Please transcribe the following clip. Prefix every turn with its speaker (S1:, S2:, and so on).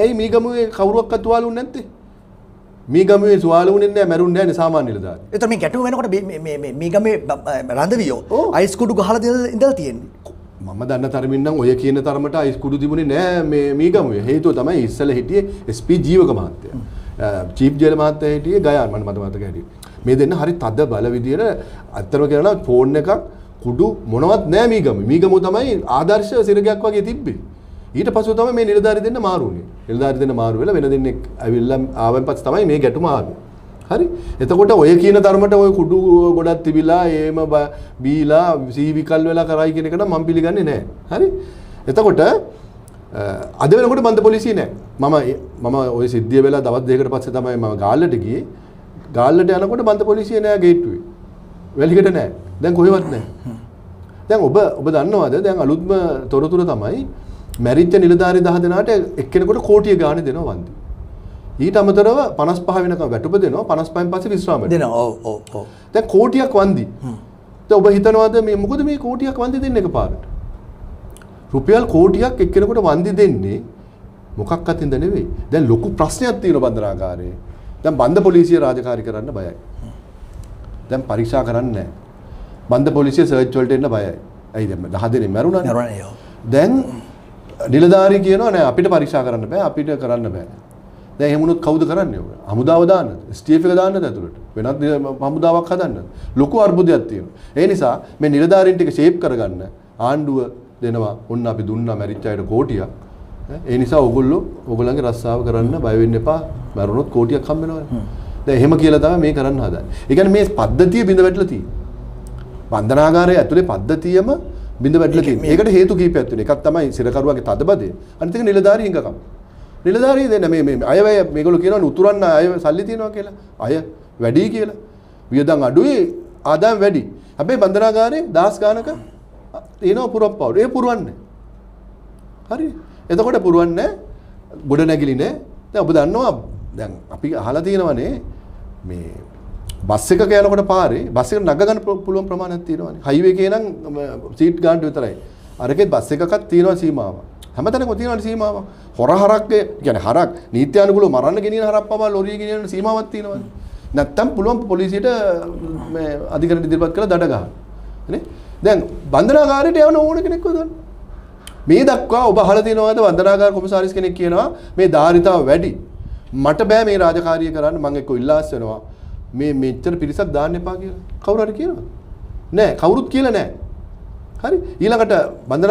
S1: ඇයි මීගමුවේ කවුරුවක්වත් තුවාලුන්නේ නැත්තේ? මීගමුවේ තුවාලුන්නේ නැහැ, මැරුන්නේ නැහැ නේ සාමාන්‍ය නිලධාරී.
S2: එතකොට මේ ගැටුම වෙනකොට මේ මීගමේ රඳවියෝ අයිස් කුඩු ගහලා ඉඳලා තියෙන්නේ.
S1: මම දන්න තරමින් නම් ඔය කියන තරමට අයිස් කුඩු තිබුණේ නැහැ මේ මීගමුවේ. හේතුව තමයි ඉස්සෙල්ලා හිටියේ SP ජීවක මහත්තයා. චීෆ් ජේල මහත්තයා හිටියේ ගයාන් මට මතක හිටියේ. මේ දෙන්න හරි තද බල විදියට අත්‍තරම කියනවා ෆෝන් එකක් කුඩු මොනවත් නැහැ මීගමුවේ. මීගමුව තමයි ආදර්ශ සිරගයක් වගේ තිබ්බේ. ඊට පස්සේ තමයි මේ නිලධාරි දෙන්න මාරු වුණේ. නිලධාරි දෙන්න මාරු වෙලා වෙන දෙන්නෙක් ඇවිල්ලා ආවෙන් පස්සේ තමයි මේ ගැටුම ආවේ. හරි. එතකොට ඔය කියන ධර්මයට ඔය කුඩු ගොඩක් තිබිලා ඒම බීලා සීවිකල් වෙලා කරයි කියන එක නම් මම පිළිගන්නේ නැහැ. හරි. එතකොට අද වෙනකොට බන්ද පොලිසිය නැහැ. මම ඔය සිද්ධිය වෙලා දවස් දෙකකට පස්සේ තමයි මම ගාල්ලට ගියේ. ගාල්ලට යනකොට බන්ද පොලිසිය නැහැ ගේට්ටුවේ. වැලිකට නැහැ. දැන් කොහෙවත් නැහැ. දැන් ඔබ දන්නවද දැන් අලුත්ම තොරතුරු තමයි මැරිච්ච නිලධාරි 10 දෙනාට එක්කෙනෙකුට කෝටිය ගාණේ දෙනවා වන්දි. ඊට අමතරව 55 වෙනකම් වැටුප දෙනවා 55න් පස්සේ විශ්‍රාම
S2: දෙනවා. ඔව්.
S1: දැන් කෝටියක් වන්දි. දැන් ඔබ හිතනවාද මේ මොකද මේ කෝටියක් වන්දි දෙන්නේ එකපාරට? රුපියල් කෝටියක් එක්කෙනෙකුට වන්දි දෙන්නේ මොකක් අතින්ද නෙවෙයි. දැන් ලොකු ප්‍රශ්නයක් තියෙනවා බන්දනාගාරයේ. දැන් බන්ද පොලිසිය රාජකාරී කරන්න බයයි. දැන් පරීක්ෂා කරන්නේ නැහැ. බන්ද පොලිසිය සර්ච් වලට එන්න බයයි. ඇයි දැන් 10 දෙනෙක් මැරුණානේ. දැන් නිලධාරී කියනවා නෑ අපිට පරීක්ෂා කරන්න බෑ අපිට කරන්න බෑ. දැන් එහෙම වුණොත් කවුද කරන්නේ ඔය? හමුදාව දාන්නද? STF එක දාන්නද ඇතුළට? වෙනත් හමුදාවක් හදන්නද? ලොකු අර්බුදයක් තියෙනවා. ඒ නිසා මේ නිලධාරීන් ටික ෂේප් කරගන්න ආණ්ඩුව දෙනවා. ඔන්න අපි දුන්නා මැරිච්ච අයට කෝටියක්. ඒ නිසා ඕගොල්ලන්ගේ රස්සාව කරන්න බය වෙන්න එපා. මැරුණොත් කෝටියක් හම්බ වෙනවනේ. දැන් එහෙම කියලා තමයි මේ කරන්න හදන්නේ. ඒ කියන්නේ මේ පද්ධතිය බිඳ වැටලා තියෙන්නේ. බන්ධනාගාරයේ ඇතුලේ පද්ධතියම බිඳ වැටලා තියෙන්නේ. ඒකට හේතු කීපයක් තියෙනවා. එකක් තමයි සිරකරුවාගේ තදබදය. අනිත් එක නිලධාරී හිඟකම. නිලධාරී දෙන්න මේ අයවැය මේගොල්ලෝ කියනවා උතුරන්න අය සල්ලි තියනවා කියලා. අය වැඩි කියලා. වියදම් අඩුයි ආදායම් වැඩි. හැබැයි බන්ධනාගාරයේ 10 ගානක තියෙනවා පුරප්පවුඩ. ඒ පුරවන්නේ. හරි. එතකොට පුරවන්නේ ගොඩ නැගිලි නෑ. දැන් ඔබ දන්නවා දැන් අපි අහලා තියෙනවනේ මේ බස් එක යනකොට පාරේ බස් එක නග ගන්න පුළුවන් ප්‍රමාණයක් තියෙනවානේ. හයිවේ එකේ නම් සීට් ගන්න විතරයි. අරකෙත් බස් එකකක් තියෙනවා සීමාවක්. හැමතැනකම තියෙනවා සීමාවක්. හොරහරක්ගේ කියන්නේ හරක් නීත්‍යානුකූලව මරන්න ගෙනියන හරක් පවා ලොරිය ගෙනියන සීමාවක් තියෙනවානේ. නැත්තම් පුළුවන් පොලිසියට මේ අධිකරණ ඉදිරිපත් කරලා දඩ ගන්න. නේ? දැන් බන්ධනාගාරයට යවන ඕන කෙනෙක් හොදන්න. මේ දක්වා ඔබ අහලා තියෙනවද බන්ධනාගාර කොමසාරිස් කෙනෙක් කියනවා මේ ධාරිතාව වැඩි. මට බෑ මේ රාජකාරිය කරන්න මම එක්ක ඉල්ලාස් වෙනවා. මේ මෙච්චර පිරිසක් දාන්න එපා කියලා. කවුරු හරි කියනවද? නෑ කවුරුත් කියලා නෑ. හරි ඊළඟට බන්ධන